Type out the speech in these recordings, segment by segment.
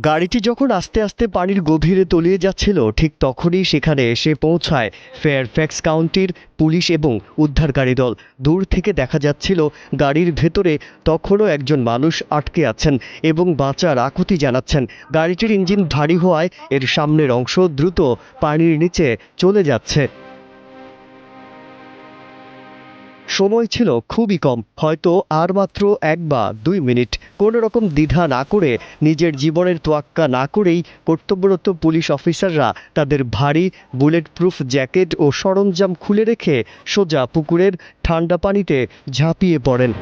গাড়িটি যখন আস্তে আস্তে পানির গভীরে তলিয়ে যাচ্ছিল ঠিক তখনই সেখানে এসে পৌঁছায় ফেয়ারফ্যাক্স কাউন্টির পুলিশ এবং উদ্ধারকারী দল। দূর থেকে দেখা যাচ্ছিল গাড়ির ভেতরে তখনও একজন মানুষ আটকে আছেন এবং বাঁচার আকুতি জানাচ্ছেন। গাড়িটির ইঞ্জিন ভারী হওয়ায় এর সামনের অংশ দ্রুত পানির নিচে চলে যাচ্ছে। সময় ছিল খুবই কম, হয়তো আর মাত্র 1 বা 2 মিনিট। কোনো রকম দ্বিধা না করে, নিজের জীবনের তোয়াক্কা না করেই কর্তব্যরত পুলিশ অফিসাররা তাদের ভারী বুলেট প্রুফ জ্যাকেট ও সরঞ্জাম খুলে রেখে সোজা পুকুরের ঠান্ডা পানিতে ঝাঁপিয়ে পড়েন।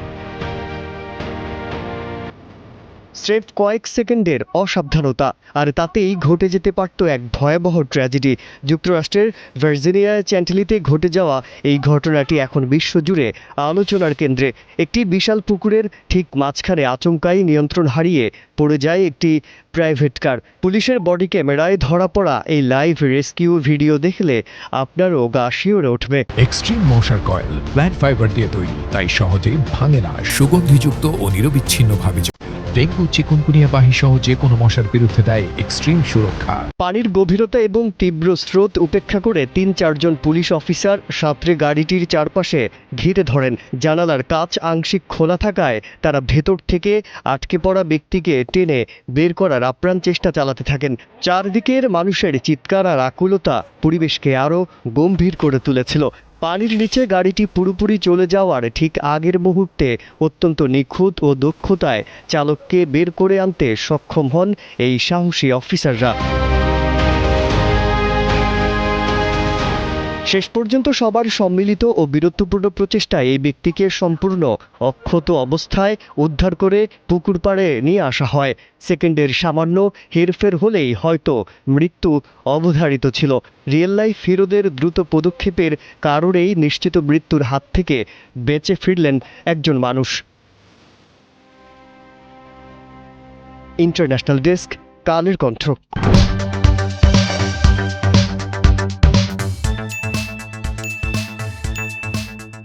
স্রেফ কয়েক সেকেন্ডের অসাবধানতা, আর তাতেই ঘটে যেতে পারত এক ভয়াবহ ট্র্যাজেডি। যুক্তরাষ্ট্রের ভার্জিনিয়ার চ্যান্টিলিতে ঘটে যাওয়া এই ঘটনাটি এখন বিশ্বজুড়ে আলোচনার কেন্দ্রে। একটি বিশাল পুকুরের ঠিক মাঝখানে আচমকাই নিয়ন্ত্রণ হারিয়ে পড়ে যায় একটি প্রাইভেট কার। পুলিশের বডি ক্যামেরায় ধরা পড়া এই লাইভ রেস্কিউ ভিডিও দেখলে আপনারও গা শিউরে উঠবে। এক্সট্রিম মশার কয়েল প্ল্যান্ট ফাইবার দিয়ে তৈরি, তাই সহজে ভাঙে না, সুগন্ধিযুক্ত ও নিরবিচ্ছিন্নভাবে ডেঙ্গু, চিকুনগুনিয়া বাহি সহ যে কোনো মশার বিরুদ্ধে দেয় এক্সট্রিম সুরক্ষা। পানির গভীরতা এবং তীব্র স্রোত উপেক্ষা করে 3-4 জন পুলিশ অফিসার সাঁতরে গাড়িটির চারপাশে ঘিরে ধরেন। জানালার কাচ আংশিক খোলা থাকায় তারা ভেতর থেকে আটকে পড়া ব্যক্তিকে টেনে বের করার আপ্রাণ চেষ্টা চালাতে থাকেন। চারদিকের মানুষের চিৎকার আর আকুলতা পরিবেশকে আরও গম্ভীর করে তুলেছিল। পানির নিচে গাড়িটি পুরোপুরি চলে যাওয়ার ঠিক আগের মুহূর্তে অত্যন্ত নিখুঁত ও দক্ষতায় চালককে বের করে আনতে সক্ষম হন এই সাহসী অফিসাররা। শেষ পর্যন্ত সবার সম্মিলিত ও বীরত্বপূর্ণ প্রচেষ্টায় এই ব্যক্তিকে সম্পূর্ণ অক্ষত অবস্থায় উদ্ধার করে পুকুর পাড়ে নিয়ে আসা হয়। সেকেন্ডের সামান্য হেরফের হলেই হয়তো মৃত্যু অবধারিত ছিল। রিয়েল লাইফ হিরোদের দ্রুত পদক্ষেপের কারণেই নিশ্চিত মৃত্যুর হাত থেকে বেঁচে ফিরলেন একজন মানুষ। International desk, Kaler Kantho.